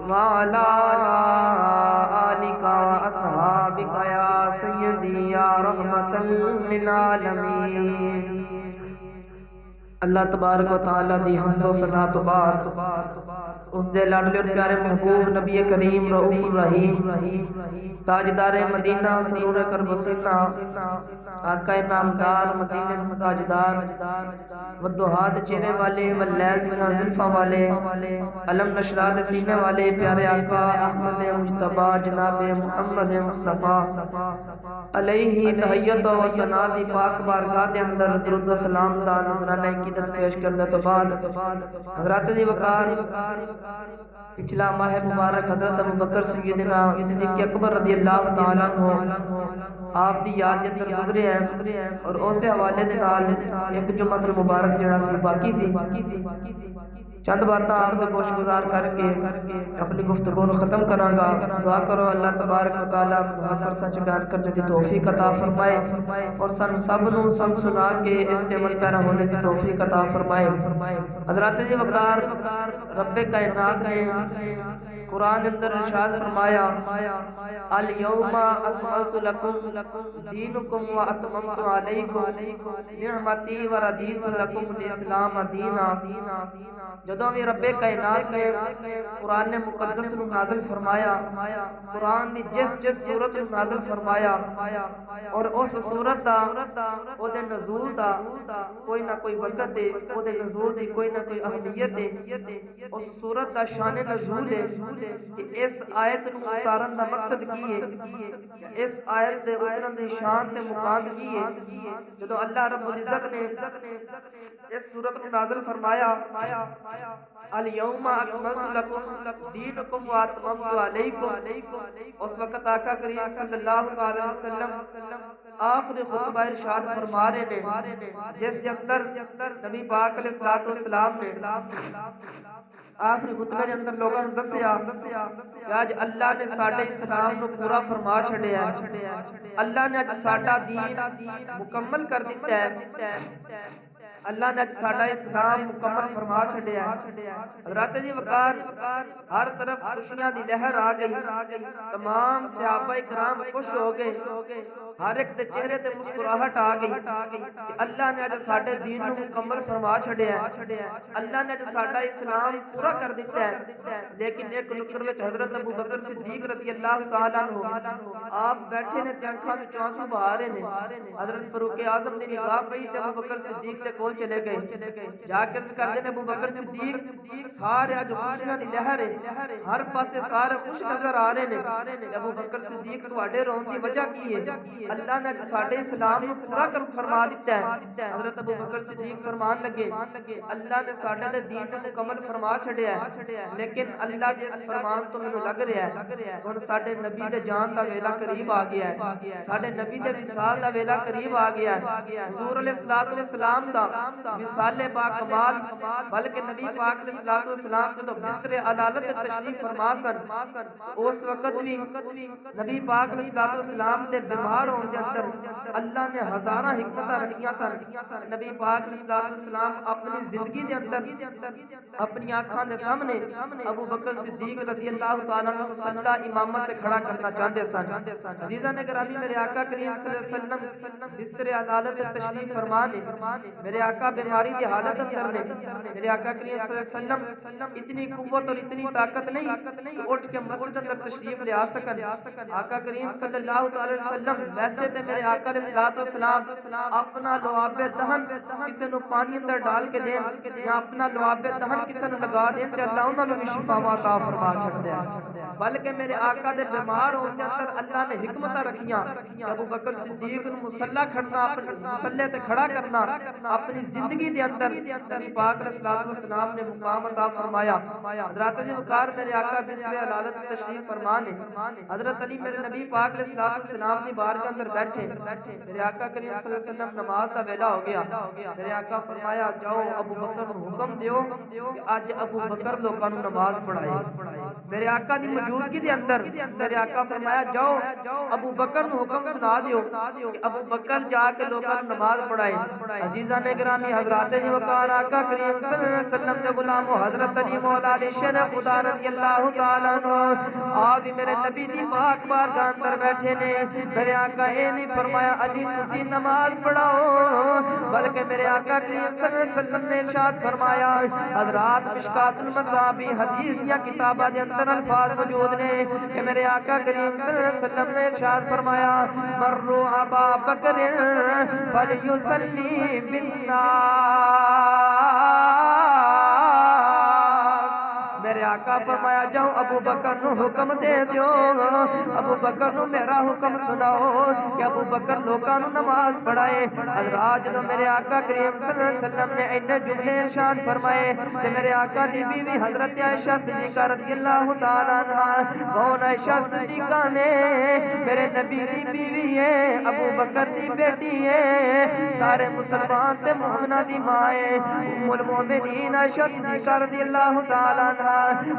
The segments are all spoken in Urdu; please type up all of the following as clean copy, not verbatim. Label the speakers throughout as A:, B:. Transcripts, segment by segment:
A: وعلى آلك وأصحابك يا سيدي يا رحمة للعالمين۔ اللہ تبارک و تعالیٰ دی حمد و ثنا تو بعد اس دے لاڈلے اور پیارے محبوب نبی کریم رؤوف الرحیم تاجدار مدینہ سرور کرب و سینہ آقا نامدار مدینہ تاجدار ودہاد چہرے والے واللیل دنیا زلفہ والے علم نشرات سینے والے پیارے آقا احمد مجتبہ جناب محمد مصطفیٰ علیہ تحیت و ثنا دی پاک بارگاہ دے اندر درود و سلام دا نذرانہ عقیدت پیش کرنے تو بعد حضرات دی وقار پچھلا ماہ مبارک حضرت ابوبکر سیدنا صدیق اکبر رضی اللہ تعالیٰ عنہ آپ دی یاد دے اندر گزرے ہیں اور اسے حوالے سے نال ایک جمعۃ المبارک جڑا سی باقی سی چند باتاں آپ کو گوش گزار کر کے اپنی گفتگو کو ختم کراں گا۔ دعا کرو اللہ تبارک و تعالیٰ محقر سچ بیان کر جدی توفیق عطا فرمائے اور سن سب نو سن سنا کے اس تے عمل پیرا ہونے کی توفیق عطا فرمائے۔ حضرات دی وقار رب کائنات نے قرآن اندر ارشاد فرمایا الیوم اکملت لکم دینکم و اتممت علیکم نعمتی و رضیت لکم الاسلام دینا۔ جدوں بھی رب کائنات نے قرآن مقدس نو نازل فرمایا، قرآن دی جس صورت نو نازل فرمایا اور اس صورت دا او دے نزول دا کوئی نہ کوئی برکت ہے، او دے نزول دی کوئی نہ کوئی اہمیت ہے، اس صورت دا شان نزول ہے کہ اس آیت نو اتارن دا مقصد کی ہے، اس آیت دے اترن دی شان تے مقام کی ہے۔ جدوں اللہ رب العزت نے اس صورت نو نازل فرمایا الیوم اکملت لکم دینکم و اتممت علیکم، اس وقت آقا کریم صلی اللہ علیہ وسلم آخری خطبہ ارشاد فرما رہے نے جس دے اندر نبی پاک علیہ السلام نے آخری خطبے دے اندر لوگوں نے دسیا کہ آج اللہ نے ساڈے اسلام نو پورا فرما چھڑیا ہے، اللہ نے آج ساڈا دین مکمل کر دیتا ہے، اللہ نے ساڈا اسلام مکمل فرما چھڑیا ہے۔ حضرات دی وقار ہر طرف خوشیاں دی لہر آ گئی، تمام صحابہ کرام خوش ہو گئے، ہر ایک دے چہرے تے مسکراہٹ آ گئی کہ اللہ نے اج ساڈے دین نو مکمل فرما چھڑیا ہے، اللہ نے اج ساڈا اسلام پورا کر دیتا ہے۔ لیکن ایک نکر وچ حضرت ابوبکر صدیق رضی اللہ تعالیٰ عنہ آپ بیٹھے نے تے اکھاں وچ آنسو بہا رہے نے، حضرت فاروق اعظم دی نگاہ پئی تے ابوبکر صدیق دے کول چلے گئے، جا کے عرض کردے نے ابوبکر صدیق سارے اج خوشیاں دی لہر ہے، ہر پاسے سارے خوش نظر آ رہے نے، ابوبکر صدیق تواڈے رون دی وجہ کی ہے؟ اللہ نے ساڈے اسلام نو پورا کر فرما دیتا ہے۔ حضرت ابوبکر صدیق فرمان لگے اللہ نے ساڈے دے دین نو مکمل فرما چھڑیا ہے، لیکن اللہ دے اس فرمان تو مینوں لگ رہا ہے ہن ساڈے نبی دے جان دا ویلا قریب آ گیا ہے، ساڈے نبی دے وصال دا ویلا قریب آ گیا ہے۔ حضور علیہ الصلوۃ والسلام دا وصال با کمال بلکہ نبی پاک علیہ الصلوۃ والسلام جدوں بستر عدالت تشریف فرما سن اس وقت بھی نبی پاک علیہ الصلوۃ والسلام دے بیمار ہون دے اندر اللہ نے ہزاراں حکمتاں رکھیاں سن۔ نبی پاک علیہ الصلوۃ والسلام اپنی زندگی دے اندر اپنی آنکھاں دے سامنے ابو بکر صدیق رضی اللہ تعالیٰ عنہ کو صلی امامت کھڑا کرنا چاہتے سن۔ عزیزاں نے گرامی میرے آقا کریم صلی اللہ علیہ وسلم بستر عدالت تشریف فرمانے، میرے آقا بیماری دی حالت اندر نے، میرے آقا کریم صلی اللہ علیہ وسلم اتنی قوت اور اتنی طاقت نہیں اٹھ کے مسجد اندر تشریف لے آ سکن۔ آقا کریم صلی اللہ علیہ وسلم ویسے تے میرے آقا علیہ السلام اپنا لعاب دہن کسے نو پانی اندر ڈال کے دین یا اپنا لعاب دہن کسے نو لگا دین تے اللہ انہاں نو بھی شفا عطا فرما چھڑدا ہے، بلکہ میرے آقا دے بیمار ہون دے اندر اللہ نے حکمتاں رکھیاں۔ ابو بکر صدیق نو مصلی کھڑنا، اپنے مصلی تے کھڑا کرنا اپنی زندگی دے اندر نبی پاک علیہ السلام نے مقام عطا فرمایا۔ حضرات دی وقار میرے آقا بستر عدالت تشریف فرمانے، حضرت علی میرے نبی پاک علیہ السلام دی بارگاہ اندر بیٹھے، میرے آقا کریم صلی اللہ علیہ وسلم نماز دا ویلا ہو گیا، میرے آقا فرمایا جاؤ ابو بکر نو حکم دیو کہ اج ابو بکر لوکاں نو نماز پڑھائے۔ میرے آقا دی موجودگی دے اندر میرے آقا فرمایا جاؤ ابو بکر نو حکم سنا دیو کہ ابو بکر جا کے لوکاں نو نماز پڑھائے۔ عزیزاں نے گرامی حضرات جی وقار آقا کریم صلی اللہ علیہ وسلم نے غلام و حضرت علی مولا علی شیر خدا رضی اللہ تعالیٰ عنہ آپ میرے نبی دی پاک بارگاہ اندر بیٹھے نے میرے آقا اے نہیں فرمایا علی تسی نماز پڑھاؤ بلکہ میرے آقا کریم صلی اللہ علیہ وسلم نے ارشاد فرمایا حضرات مشکات المصابی حدیث یا کتابہ دے اندر الفاظ موجود نے کہ میرے آقا کریم صلی اللہ علیہ وسلم نے ارشاد فرمایا مرو ابا بکر فلیسلی بالناس میرے آقا فرمایا جاؤ ابو بکر نو حکم دے دیو ابو بکر نو میرا حکم سناؤ کہ ابو بکر لوکاں نو نماز پڑھائے حضرات جو میرے آقا کریم صلی اللہ علیہ وسلم نے اینے جملے ارشاد فرمائے کہ میرے آقا دی بیوی حضرت عائشہ صدیقہ رضی اللہ تعالیٰ عنہ کون عائشہ صدیقہ نے میرے نبی دی بیوی ہے ابو بکر دی بیٹی ہے سارے مسلمان تے مومنہ دی ماں ہے ام المومنین عائشہ صدیقہ رضی اللہ تعالیٰ عنہ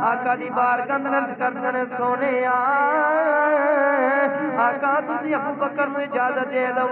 A: آقا دی بارگاہ اندر عرض کردن سونے آقا تسی ابو بکر نو اجازت دے دو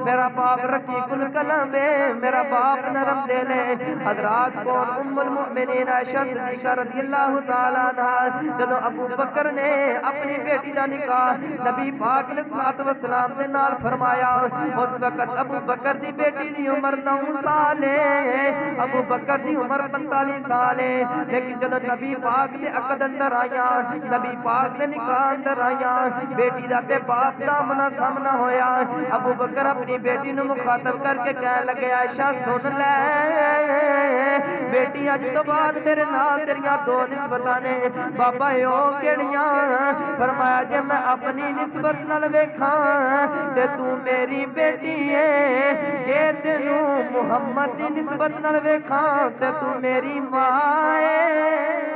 A: میرا باپ رقیق القلب ہے میرا باپ نرم دل ہے حضرات کون ام المؤمنین عائشہ صدیقہ رضی اللہ تعالیٰ عنہ جدو ابو بکر نے اپنی بیٹی دا نکاح نبی پاک علیہ الصلوۃ والسلام دے نال فرمایا اس وقت ابو بکر دی بیٹی دی عمر 9 سال ہے ابو بکر دی عمر 45 سال ہے لیکن جدو نبی پاک دے عقد اندر آیا نبی پاک دے نکاح اندر آیا بیٹی دا تے باپ دا آمنا سامنا ہویا ابو بکر اپنی بیٹی نو مخاطب کر کے کہنے لگے عائشہ سن لے بیٹی اج تو بعد میرے نال تیریاں دو نسبتاں نے بابا یو کیڑیاں فرمایا جے میں اپنی نسبت نال ویکھاں تے تو میری بیٹی ہے جے تینو محمد دی نسبت نال ویکھاں تے تو میری ماں ہے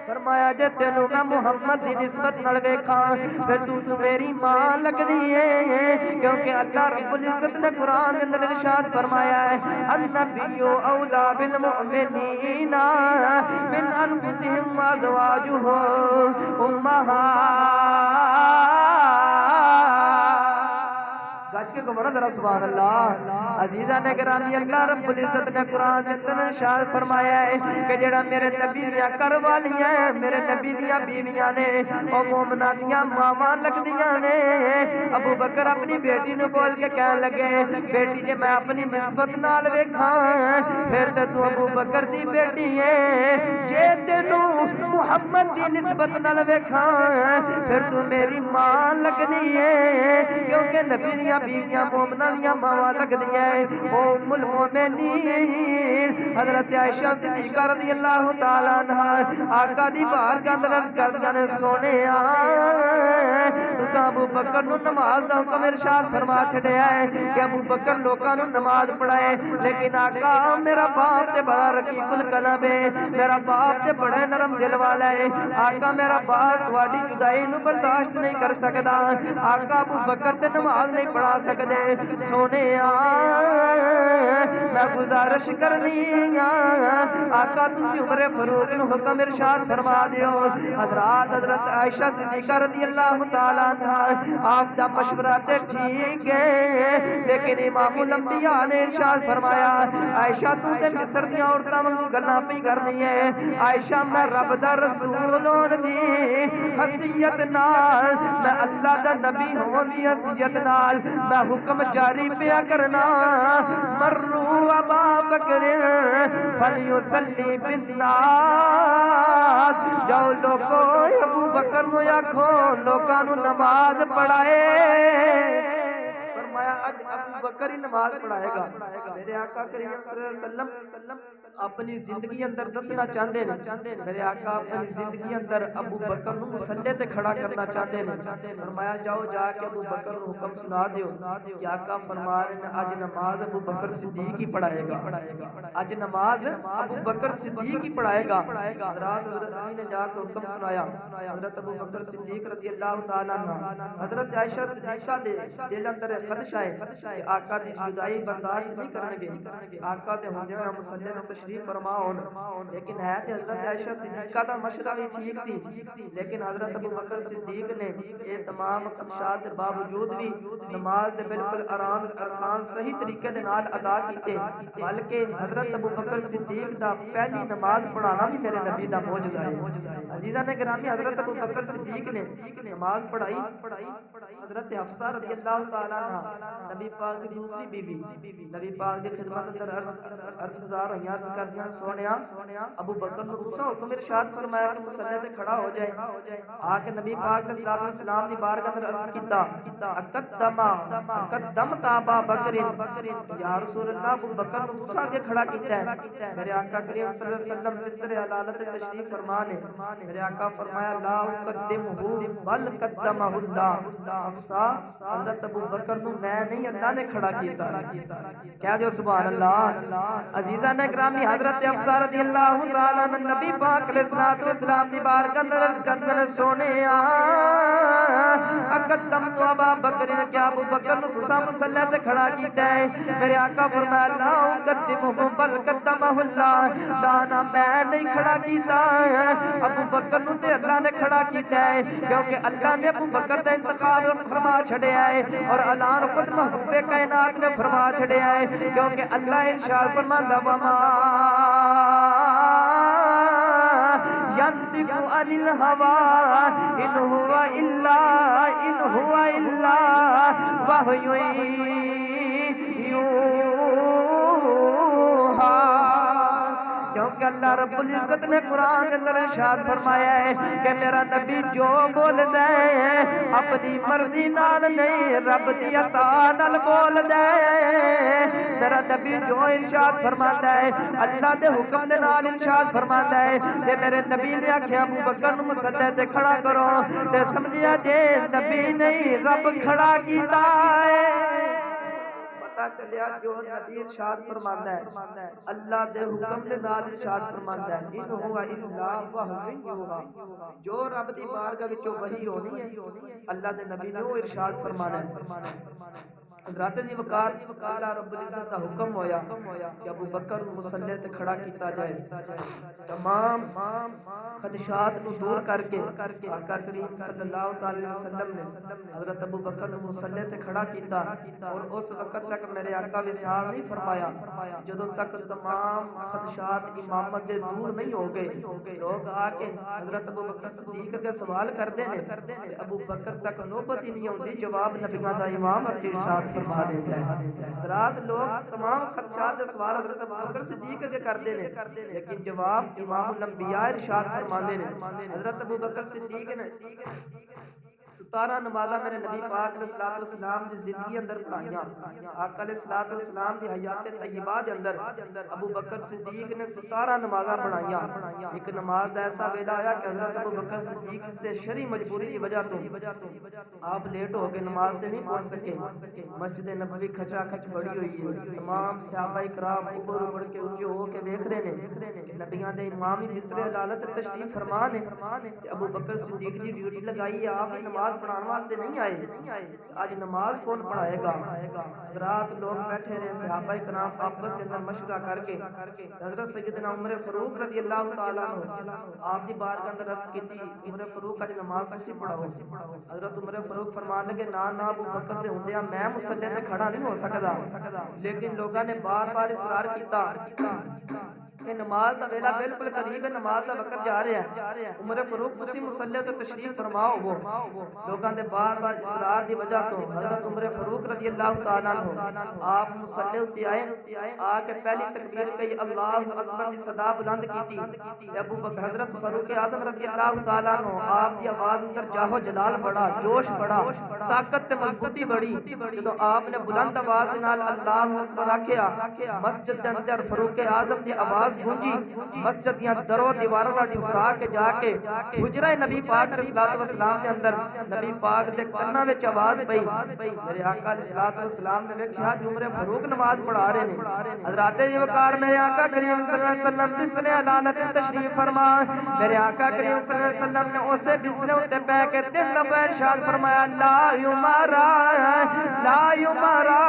A: فرمایا جے تینو میں محمد دی نسبت نال ویکھاں پھر تو میری ماں لگدی ہے کیونکہ اللہ رب العزت نے قرآن اندر ارشاد فرمایا ہے النبی اولا بالمؤمنین من انفسهم وازواجہ امہات گاج کے گمرہ ذرا سبحان اللہ عزیزان گرامی اللہ رب العزت نے قرآن اندر ارشاد فرمایا ہے کہ جڑا میرے نبی دیاں گھر والیاں ہیں میرے نبی دیاں بیویاں نے او مومناں دیاں ماواں لگدیاں نے ابو بکر اپنی بیٹی نو بول کے کہنے لگے بیٹی جے میں اپنی نسبت نال ویکھاں پھر تے تو ابو بکر دی بیٹی ہے جے تینو محمد دی نسبت نال ویکھاں پھر تو میری ماں لگنی ہے کیونکہ نبی دیاں بیویاں مومناں دیاں ماواں لگدیاں ہیں او ام المؤمنین حضرت عائشہ صدیقہ رضی اللہ تعالیٰ عنہ آقا دی بارگاہ اندر عرض کردیاں نے سونے تساں ابو بکر نو نماز دا حکم ارشاد فرما چھڈیا ہے کہ ابو بکر لوکاں نو نماز پڑھائے لیکن آقا میرا باپ تے بڑا رقیق القلب ہے میرا باپ تے بڑا نرم دل والا ہے آقا میرا باپ تواڈی جدائی نو برداشت نہیں کر سکدا آقا ابو بکر تے نماز نہیں پڑھا سکدے سونے میں گزارش کرنی آقا تسی عمر فاروق نو حکم ارشاد فرما دیو حضرت عائشہ صدیقہ رضی اللہ تعالیٰ عنہ آپ دا مشورہ تے ٹھیک ہے لیکن امام الانبیاء نے ارشاد فرمایا عائشہ تو تے مصر دیاں عورتاں وانگوں گلاں پئی کرنی ہے عائشہ میں رب دا رسول ہون دی حیثیت نال میں اللہ دا نبی ہون دی حیثیت نال میں حکم جاری پیا کرنا مرو ابا بکر فلیسلی بالناس جاؤ لوگو ابو بکر نو آکھو لوکاں نو نماز پڑھائے فرمایا ابو بکر ہی نماز پڑھائے گا میرے آقا کریم صلی اللہ علیہ وسلم اپنی زندگی اندر دسنا چاہتے ہیں میرے آقا اپنی زندگی اندر ابو بکر نو مسلے تے کھڑا کرنا چاہتے ہیں فرمایا جاؤ جا کے ابو بکر نو حکم سنا دیو کہ آقا فرما رہے ہیں آج نماز ابو بکر صدیق ہی پڑھائے گا آج نماز ابو بکر صدیق ہی پڑھائے گا حضرت علی نے جا کے حکم سنایا حضرت ابو بکر صدیق رضی اللہ تعالیٰ عنہ حضرت عائشہ صدیقہ دے دل اندر خدشہ ہے کہ آقا دی جدائی برداشت نہیں کرنگے آقا دے ہوندے میں مصلی نے تشریف فرماؤن لیکن ہے تے حضرت عائشہ صدیقہ دا مشورہ بھی ٹھیک سی لیکن حضرت ابو بکر صدیق نے یہ تمام خدشات دے باوجود بھی نماز دے بالکل ارکان صحیح طریقے دے نال ادا کیتے بلکہ حضرت ابو بکر صدیق دا پہلی نماز پڑھانا بھی میرے نبی دا معجزہ ہے عزیزہ نے گرامی حضرت ابو بکر صدیق نے نماز پڑھائی حضرت حفصہ رضی اللہ تعالیٰ عنہ نبی پاک کی دوسری بیوی نبی پاک کی خدمت اندر عرض گزار ہوئی عرض کر دیا سونیا ابو بکر نے دوسرا حکم ارشاد فرمایا کہ مصلی تے کھڑا ہو جائے آکے نبی پاک علیہ السلام دی بارگاہ اندر عرض کیتا اقدمت ابا بکر یا رسول اللہ ابو بکر نے دوسرا آگے کھڑا کیتا ہے میرے آقا کریم صلی اللہ علیہ وسلم مصر علالت تشریف فرمانے میرے آقا فرمایا لا اقدمہ بل قدمہ اللہ حفصہ حضرت ابو بکر نو میں نہیں اللہ نے کھڑا کیتا کہہ دیو سبحان اللہ عزیزہ نے گرامی حضرت حفصہ رضی اللہ تعالیٰ عنہ نبی پاک علیہ السلام دی بارگاہ اندر عرض کر سونے اقدمت ابا بکر کیا ابو بکر نو تسا مصلی تے کھڑا کیتا ہے میرے آقا فرمایا لا اقدمہ بل قدمہ اللہ لانا میں نہیں کھڑا کیتا ابو بکر نو تے اللہ نے کھڑا کیتا ہے کیونکہ اللہ نے ابو بکر دا انتخاب فرما چھڑیا ہے اور اعلان خود محبوب کائنات نے فرما چھڑیا ہے کیونکہ اللہ ارشاد فرماندا وما ينطق عن الهوى إن هو إلا وحي کیونکہ اللہ رب العزت نے قرآن کے اندر ارشاد فرمایا ہے کہ میرا نبی جو بول دے اپنی مرضی نال نہیں رب دی عطا نال بول دے میرا نبی جو ارشاد فرماتا ہے اللہ دے حکم دے نال ارشاد فرماتا ہے کہ میرے نبی نے آکھیا ابو بکر نو مصلی تے کھڑا کرو تے سمجھیا جے نبی نہیں رب کھڑا کیتا ہے پتہ چلیا جو نبی ارشاد فرماندا ہے اللہ دے حکم دے نال ارشاد فرماندا ہے ان ہوا الا وحی یوحا جو رب دی بارگاہ وچوں وحی ہونی ہے اللہ دے نبی نے وہ ارشاد فرمانا ہے رات دی وقات اللہ رب العزت کا حکم ہویا کہ ابو بکر مصلی تے کھڑا کیتا جائے تمام خدشات کو دور کر کے آقا کریم صلی اللہ علیہ وسلم نے حضرت ابو بکر مصلی تے کھڑا کیتا اور اس وقت تک میرے آقا وصال نہیں فرمایا جدوں تک تمام خدشات امامت دے دور نہیں ہو گئے لوگ آ کے حضرت ابو بکر صدیق کے سوال کرتے ہیں ابو بکر تک نوبت ہی نہیں ہوندی جواب نبیوں دا امام ارشاد فرما دیتا ہے رات لوگ تمام خدشات دے سوال حضرت ابو بکر صدیق کے کرتے ہیں لیکن جواب امام الانبیاء ارشاد فرماندے نے حضرت ابو بکر صدیق نے 17 نمازاں میرے نبی پاک علیہ الصلوۃ والسلام دی زندگی اندر پڑھائیاں آقا علیہ الصلوۃ والسلام دی حیات طیبہ دے اندر ابو بکر صدیق نے 17 نمازاں پڑھائیاں ایک نماز دا ایسا ویلا آیا کہ حضرت ابو بکر صدیق سے شرعی مجبوری دی وجہ تو آپ لیٹ ہو کے نماز تے نہیں پہنچ سکے مسجد نبوی کھچا کھچ بڑی ہوئی ہے تمام صحابہ کرام اوپر اوپر کے اونچے ہو کے دیکھ رہے نے نبیاں دے امام ہی بستر علالت تشریف فرما نے ابو بکر صدیق دی ڈیوٹی لگائی ہے آپ نماز پڑھانے واسطے نہیں آئے آج نماز کون پڑھائے گا رات لوگ بیٹھے رہے صحابہ کرام آپس کے اندر مشورہ کر کے حضرت سیدنا عمر فاروق رضی اللہ تعالیٰ عنہ آپ دی بارگاہ اندر عرض کی تھی عمر فاروق آج نماز تسی پڑھاؤ حضرت عمر فاروق فرمان لگے نا ابو بکر دے ہوندیاں میں مصلی تے کھڑا نہیں ہو سکدا لیکن لوگاں نے بار بار اصرار کیتا کہ نماز دا ویلا بالکل قریب ہے نماز دا وقت جا رہا ہے عمر فاروق تسی مصلی تے تشریف فرماؤ وہ لوگاں دے بار بار اصرار دی وجہ تو حضرت عمر فاروق رضی اللہ تعالیٰ عنہ آپ مصلی تے آئے آ کے پہلی تکبیر کہی اللہ اکبر دی صدا بلند کیتی ابو بکر حضرت فاروق اعظم رضی اللہ تعالیٰ عنہ آپ دی آواز اندر جاہو جلال بڑا جوش بڑا طاقت تے مضبوطی بڑی جدوں آپ نے بلند آواز نال اللہ اکبر آکھیا مسجد دے اندر فاروق اعظم دی آواز آواز گونجی مسجد دیاں درو دیواراں نال ٹکرا کے جا کے حجرہ نبی پاک علیہ الصلوۃ والسلام دے اندر نبی پاک دے کناں وچ آواز پئی میرے آقا علیہ الصلوۃ والسلام نے ویکھیا جو عمر فاروق نماز پڑھا رہے نے حضرات وقار میرے آقا کریم صلی اللہ علیہ وسلم بستر علانت تشریف فرما میرے آقا کریم صلی اللہ علیہ وسلم نے اسے بستر اتے بیٹھ کے 3 دفعہ ارشاد فرمایا لا یمارا لا یمارا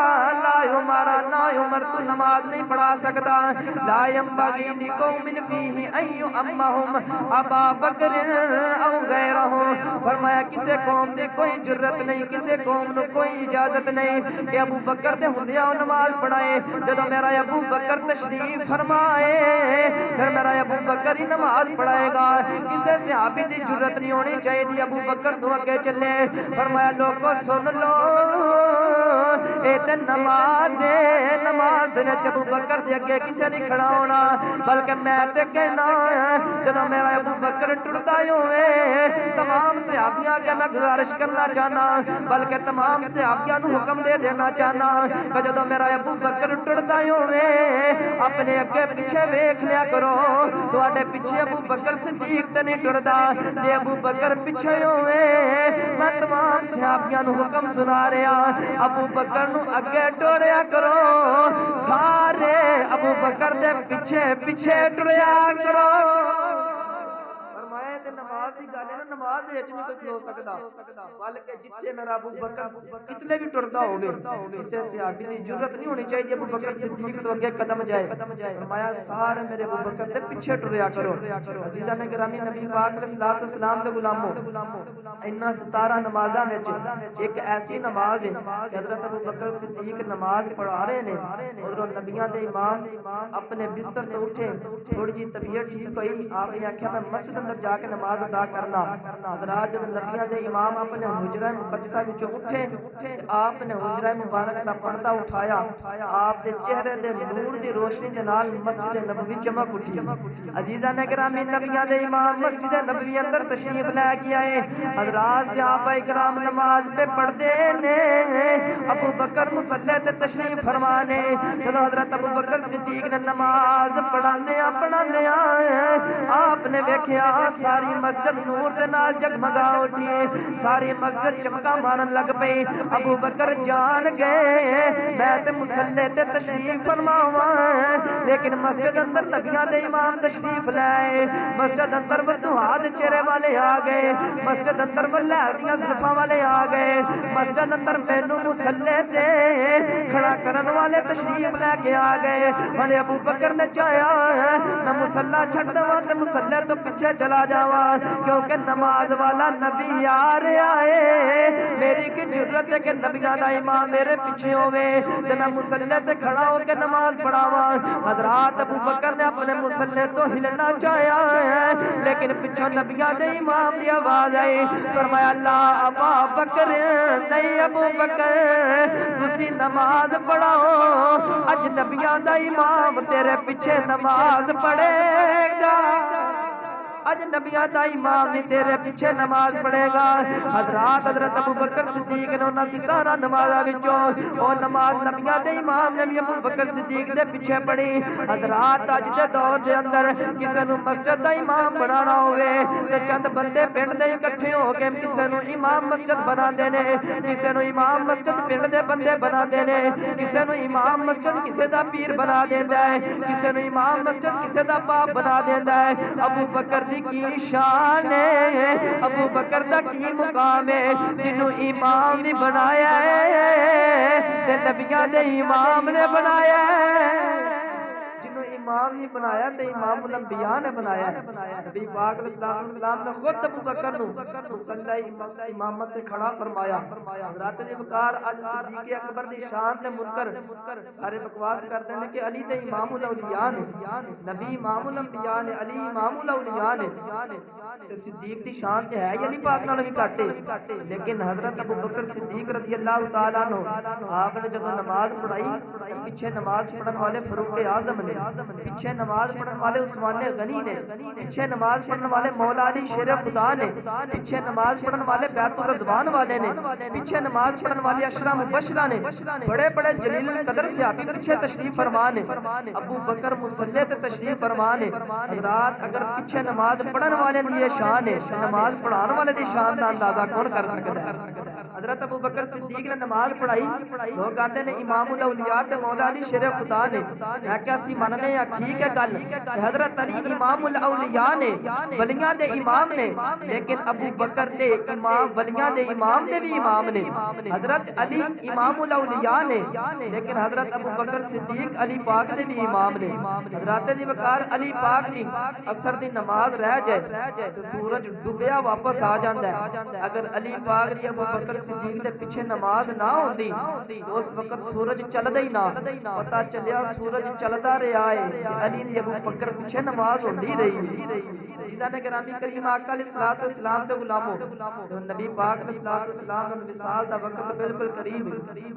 A: لا یمارا نا عمر تو نماز نہیں پڑھا سکتا لا ينبغي لقوم فيه ان يؤمهم ابا بکر او غیرہ فرمایا کسے قوم سے کوئی جرت نہیں کسے قوم نو کوئی اجازت نہیں کہ ابو بکر دے ہوندیاں نماز پڑھائے جدوں میرا ابو بکر تشریف فرمائے پھر میرا ابو بکر ہی نماز پڑھائے گا کسے صحابی دی جرت نہیں ہونی چاہیے ابو بکر تو اگے چلے فرمایا لوگو سن لو اے تے نماز نماز وچ ابو بکر دے اگے کسے نہیں کھڑا ہونا بلکہ میں تے کہنا جدوں میرا ابو بکر ٹردا ہوئے تمام صحابیاں کے میں گزارش کرنا چاہنا بلکہ تمام صحابیاں نو حکم دے دینا چاہنا کہ جدوں میرا ابو بکر ٹردا ہوئے اپنے اگے پیچھے ویکھ لیا کرو تواڈے پیچھے ابو بکر صدیق تے نہیں ٹردا تے ابو بکر پیچھے ہوئے میں تمام صحابیاں نو حکم سنا رہا ابو بکر نو اگے ٹوریا کرو سارے ابو بکر دے پیچھے پیچھے ٹریا کرو فرمایا تے نماز دی گل ہے نا نماز دے وچ نہیں کوئی ہو سکدا بلکہ جتھے میرا ابو بکر کتنے بھی ٹردا ہوے کسے صحابی دی ضرورت نہیں ہونی چاہیے ابو بکر صدیق تو اگے قدم جائے فرمایا سارے میرے ابو بکر دے پیچھے ٹریا کرو عزیزاں گرامی نبی پاک علیہ الصلوۃ والسلام دے غلاموں انہاں 17 نمازاں وچ ایک ایسی نماز ہے کہ حضرت ابو بکر صدیق نماز پڑھا رہے نے ادھروں نبیاں دے امام اپنے بستر تو اٹھے تھوڑی جی طبیعت ٹھیک ہوئی آپ نے آکھیا میں مسجد اندر جا کے نماز ادا کرنا حضرات جب نبیاں دے امام اپنے حجرہ مقدسہ وچوں اٹھے آپ نے حجرہ مبارک دا پردہ اٹھایا آپ دے چہرے دے نور دی روشنی دے نال مسجد نبوی چمک اٹھی عزیزان گرامی نبیاں دے امام مسجد نبوی اندر تشریف لے کے آئے حضرات صحابہ کرام نماز پہ پڑھتے نے ابو بکر مصلی تے تشریف فرمانے جب حضرت ابو بکر صدیق نے نماز پڑھاندے آپ نے ویکھیا ساری مسجد نور دے نال جگمگا اٹھی ساری مسجد چمکا مارن لگ پئی ابو بکر جان گئے میں تے مصلی تے تشریف فرماواں لیکن مسجد اندر نبیاں دے امام تشریف لائے مسجد اندر وضوحات چہرے والے آ گئے مسجد اندر ولادیاں زلفاں والے آ گئے مسجد اندر مینوں مصلی تے کھڑا کرن والے تشریف لے کے آ گئے میں ابو بکر نے چاہیا میں مصلی چھڈ دواں تے مصلی تو پیچھے چلا جاواں کیونکہ نماز والا نبی آ رہا ہے میری کی جرت ہے کہ نبیاں دا امام میرے پیچھے ہوے تے میں مصلی تے کھڑا ہو کے نماز پڑھاواں حضرات ابو بکر نے اپنے مصلی تو ہلنا چاہیا لیکن پیچھے نبیاں دے امام دی آواز آئی فرمایا لا ابا بکر نہیں ابو بکر تسی نماز پڑھاؤ اج نبیاں دا امام تیرے پیچھے نماز پڑھے گا اج نبیاں دا امام نہیں تیرے پیچھے نماز پڑھے گا حضرات حضرت ابو بکر صدیق نے انہاں 17 نمازاں وچوں او نماز نبیاں دے امام نے ابو بکر صدیق دے پیچھے پڑھی حضرات اج دے دور دے اندر کسے نو مسجد دا امام بنانا ہوئے تے چند بندے پنڈ دے اکٹھے ہو کے کسے نو امام مسجد بنا دے نے کسے نو امام مسجد پنڈ دے بندے بنا دے نے کسے نو امام مسجد کسے دا پیر بنا دیندا ہے کسے نو امام مسجد کسے دا باپ بنا دیندا ہے ابو بکر کی شان ہے ابو بکر دا کی مقام ہے جنوں امام بھی بنایا ہے تے نبیاں دے امام نے بنایا ہے جنوں امام نہیں بنایا تے امام الانبیاء نے بنایا ہے نبی پاک علیہ السلام نے خود ابو بکر نو مصلی امامت تے کھڑا فرمایا حضرات نے وقار اج صدیق اکبر دی شان تے منکر سارے بکواس کرتے ہیں کہ علی تے امام الاولیاء نے نبی امام الانبیاء نے علی امام الاولیاء نے تے صدیق دی شان تے ہے علی پاک نال بھی گھٹ لیکن حضرت ابو بکر صدیق رضی اللہ تعالی عنہ آپ نے جب نماز پڑھائی پیچھے نماز پڑھن والے فاروق اعظم نے پیچھے نماز پڑھنے والے عثمان غنی نے، پیچھے نماز پڑھنے والے مولا علی شیر خدا نے، پیچھے نماز پڑھنے والے بیت الرضوان والے نے، پیچھے نماز پڑھنے والے عشرہ مبشرہ نے، بڑے بڑے جلیل القدر صحابی پیچھے تشریف فرما نے، ابو بکر مصلی تے تشریف فرما نے۔ حضرات اگر پیچھے نماز پڑھنے والے دی یہ شان ہے، نماز پڑھانے والے دی شان دا اندازہ کون کر سکتا ہے؟ حضرت ابو بکر صدیق نے نماز پڑھائی، لوگ آتے نے امام الاولیاء تے مولا علی شیر خدا نے، میں کیا سی مننے یا ٹھیک ہے گل، حضرت علی امام الاولیاء نے، ولیاں دے امام نے، لیکن ابو بکر دے امام ولیاں دے امام دے بھی امام نے۔ حضرت علی امام الاولیاء نے، لیکن حضرت ابو بکر صدیق علی پاک دے بھی امام نے۔ حضرت دی وقار علی پاک دی اثر دی نماز رہ جائے تو سورج ڈوبیا واپس آ جاندا ہے، اگر علی پاک دی ابو بکر صدیق دے پیچھے نماز نہ ہوندی تو اس وقت سورج چلدا ہی نہ، پتہ چلیا سورج چلدا رہا ہے، علی دی ابو بکر پیچھے نماز ہوندی رہی۔ عزیزان گرامی کریم آقا علیہ الصلوۃ والسلام دے غلاموں، نبی پاک علیہ الصلوۃ والسلام دے وصال دا وقت بالکل قریب،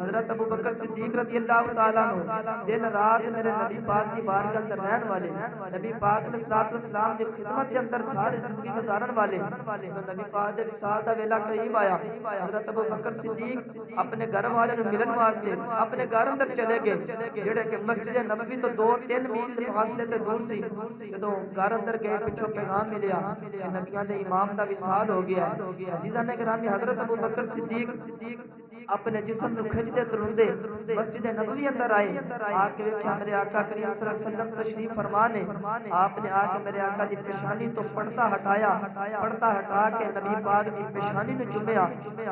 A: حضرت ابو بکر صدیق رضی اللہ تعالیٰ عنہ دن رات میرے نبی پاک کی بارگاہ اندر رہن والے، نبی پاک علیہ الصلوۃ والسلام دی خدمت دے اندر ساری زندگی گزارن والے، تو نبی پاک دے وصال دا ویلا قریب آیا، حضرت ابو بکر صدیق اپنے گھر والے نوں ملن واسطے اپنے گھر اندر چلے گئے، جڑے کہ مسجد نبوی تو 2-3 میل دے فاصلے تے دور سی۔ جدوں گھر اندر گئے پچھوں پیغام ملیا کہ نبیاں دے امام دا وصال ہو گیا ہے۔ عزیزان گرامی حضرت ابو بکر صدیق اپنے جسم نوں کھچدے ترندے مسجد نبوی اندر آئے، آ کے ویکھیا میرے آقا کریم صلی اللہ علیہ وسلم تشریف فرما نے، آپ نے آ کے میرے آقا دی پیشانی تو پردہ ہٹایا، پردہ ہٹا کے نبی پاک دی پیشانی نوں چومیا۔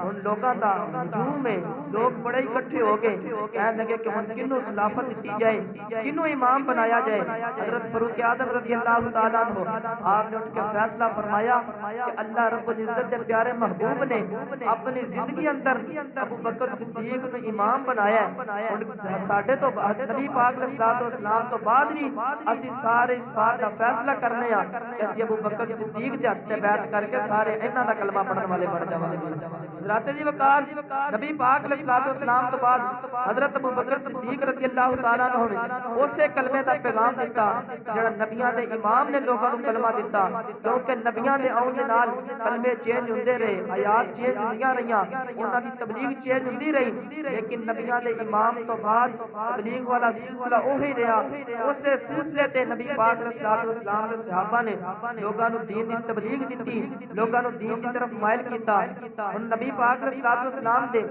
A: ان لوگاں دا ہجوم ہے، لوگ بڑے اکٹھے ہو گئے، کہنے لگے کہ ہن کنوں خلافت دتی جائے، کنوں امام بنایا جائے۔ حضرت فاروق اعظم رضی اللہ تعالیٰ عنہ آپ نے اٹھ کے فیصلہ فرمایا کہ اللہ رب العزت دے پیارے محبوب نے اپنی زندگی اندر ابو بکر صدیق کو امام بنایا ہے، ساڈے تو نبی پاک علیہ الصلوۃ والسلام تو بعد بھی اسی سارے اس بات دا فیصلہ کرنے ہاں کہ اسی ابو بکر صدیق دے ہتھ تے بیعت کر کے سارے انہاں دا کلمہ پڑھن والے بن جاواں گے۔ حضرت دی وقار نبی پاک علیہ الصلوۃ والسلام تو بعد حضرت ابو بکر صدیق رضی اللہ تعالیٰ عنہ نے اسے کلمے دا پیغام دیتا جڑا نبیاں دے امام نے لوگاں نوں کلمہ دیتا، کیونکہ نبیاں دے آؤن دے نال کلمے چینج ہوندے رہے، آیات چینج ہوندیاں رہیاں، انہاں دی تبلیغ چینج ہوندی رہی، لیکن نبیاں دے امام تو بعد تبلیغ والا سلسلہ اوہی رہا۔ اسے سلسلے تے نبی پاک علیہ الصلوۃ والسلام دے صحابہ نے لوگاں نوں دین دی تبلیغ دتی، لوگاں نوں دین دی طرف مائل کیتا۔ ہن نبی پاک علیہ الصلوۃ والسلام دے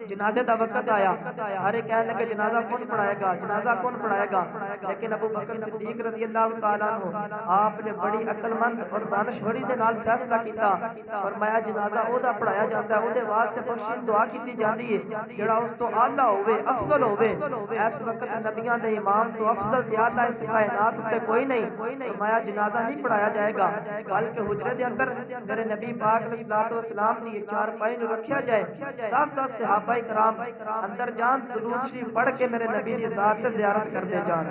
A: جنازے دا وقت آیا، سارے کہنے لگے جنازہ کون پڑھائے گا، جنازہ کون پڑھائے گا، لیکن ابو بکر صدیق رضی اللہ تعالیٰ عنہ آپ نے بڑی عقل مند اور دانشوری دے نال فیصلہ کیتا، فرمایا جنازہ او دا پڑھایا جاندا ہے، او دے واسطے بخشش دعا کیتی جاندی ہے جڑا اس تو اعلیٰ ہوے، افضل ہوے۔ اس وقت نبیاں دے امام تو افضل تے اعلیٰ اس کائنات تے کوئی نہیں، فرمایا جنازہ نہیں پڑھایا جائے گا، بلکہ حجرے دے اندر میرے نبی پاک علیہ الصلوۃ والسلام دی چارپائی نوں رکھیا جائے، 10 صحابہ کرام اندر جان درود شریف پڑھ کے میرے نبی دی ذات تے زیارت کردے جان۔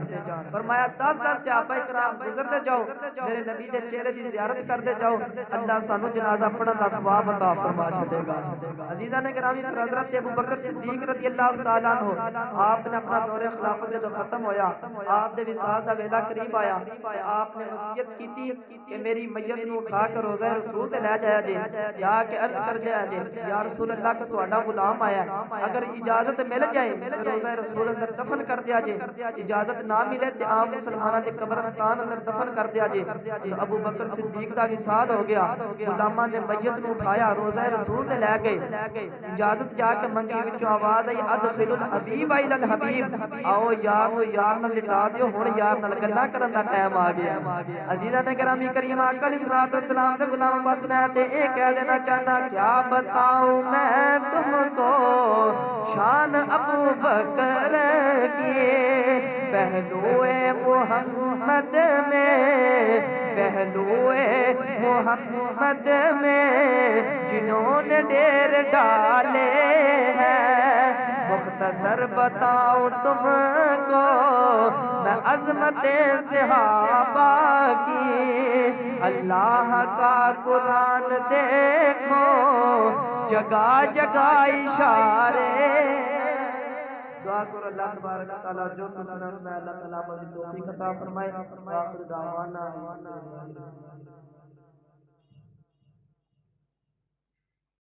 A: فرمایا 10 صحابہ کرام گزرتے جاؤ، میرے نبی دے چہرے دی زیارت کردے جاؤ، اللہ سانو جنازہ پڑھن دا ثواب عطا فرما چھڈے گا۔ عزیزان گرامی حضرت ابو بکر صدیق رضی اللہ تعالیٰ عنہ آپ نے اپنا دور خلافت جدوں ختم ہویا، آپ دے وصال دا ویلا قریب آیا، آپ نے وصیت کیتی کہ میری میت نوں اٹھا کے روضہ رسول تے لے جایا جے، جا کے عرض کر جایا جے یا رسول اللہ کہ تہاڈا غلام آیا ہے، اگر اجازت مل جائے روضہ رسول اندر دفن کر دیا جے، اجازت نہ ملے تے عام مسلماناں دے قبرستان اندر دفن کر دیا جے۔ تو ابو بکر صدیق دا وصال ہو گیا، غلاماں نے میت نوں اٹھایا روضہ رسول تے لے گئے، اجازت جا کے منگی، وچوں آواز آئی ادخل الحبیب الی الحبیب، آؤ یار نوں یار نال لٹا دیو، ہن یار نال گلاں کرن دا ٹائم آ گیا۔ عزیزان گرامی کریم آقا علیہ الصلوۃ والسلام دے غلام بس میں تے اے کہہ دینا چاہنا کیا بتاؤں میں تم کو شان ابو بکر کی، پہلوئے محمد میں، پہلوئے محمد میں جنہوں نے ڈیر ڈالے ہیں، مختصر بتاؤں تم کو میں عظمت صحابہ کی، اللہ کا قرآن دیکھو جگہ جگہ اشارے، دعا کرو اللہ تبارک و تعالی جو کچھ سنا اللہ تعالی عمل کی توفیق عطا فرمائے۔ آخر دعوانا